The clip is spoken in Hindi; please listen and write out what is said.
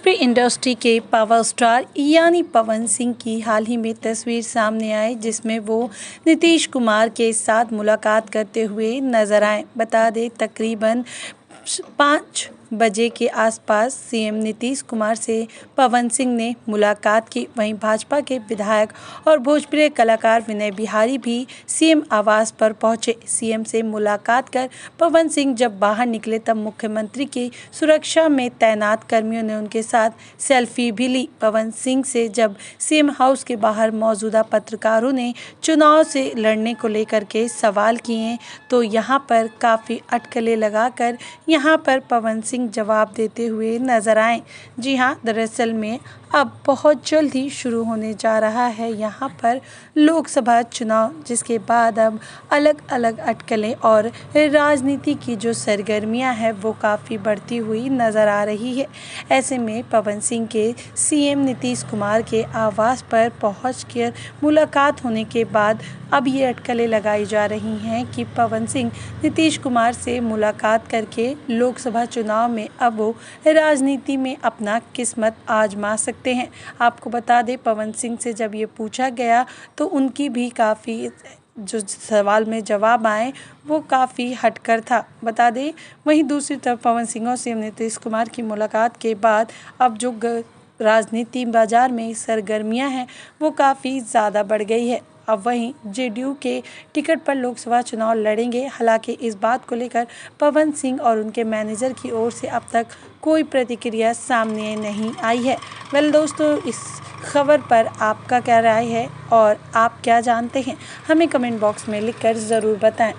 भोजपुरी इंडस्ट्री के पावर स्टार यानी पवन सिंह की हाल ही में तस्वीर सामने आई, जिसमें वो नीतीश कुमार के साथ मुलाकात करते हुए नजर आए। बता दें, तकरीबन 5 बजे के आसपास सीएम नीतीश कुमार से पवन सिंह ने मुलाकात की। वहीं भाजपा के विधायक और भोजपुरी कलाकार विनय बिहारी भी सीएम आवास पर पहुंचे। सीएम से मुलाकात कर पवन सिंह जब बाहर निकले, तब मुख्यमंत्री की सुरक्षा में तैनात कर्मियों ने उनके साथ सेल्फी भी ली। पवन सिंह से जब सीएम हाउस के बाहर मौजूदा पत्रकारों ने चुनाव से लड़ने को लेकर के सवाल किए, तो यहाँ पर काफ़ी अटकलें लगाकर यहाँ पर पवन सिंह जवाब देते हुए नजर आए। जी हाँ, दरअसल में अब बहुत जल्द ही शुरू होने जा रहा है यहाँ पर लोकसभा चुनाव, जिसके बाद अब अलग अलग अटकलें और राजनीति की जो सरगर्मियाँ हैं वो काफ़ी बढ़ती हुई नज़र आ रही है। ऐसे में पवन सिंह के सीएम नीतीश कुमार के आवास पर पहुंचकर मुलाकात होने के बाद अब ये अटकलें लगाई जा रही हैं कि पवन सिंह नीतीश कुमार से मुलाकात करके लोकसभा चुनाव में अब वो राजनीति में अपना किस्मत आजमा सकते हैं। आपको बता दें, पवन सिंह से जब ये पूछा गया तो उनकी भी काफ़ी जो सवाल में जवाब आए वो काफ़ी हटकर था। बता दें, वहीं दूसरी तरफ पवन सिंह और सीएम नीतीश कुमार की मुलाकात के बाद अब जो राजनीति बाजार में सरगर्मियां हैं वो काफ़ी ज़्यादा बढ़ गई है। अब वहीं जेडीयू के टिकट पर लोकसभा चुनाव लड़ेंगे। हालांकि इस बात को लेकर पवन सिंह और उनके मैनेजर की ओर से अब तक कोई प्रतिक्रिया सामने नहीं आई है। वेल दोस्तों, इस खबर पर आपका क्या राय है और आप क्या जानते हैं, हमें कमेंट बॉक्स में लिखकर ज़रूर बताएं।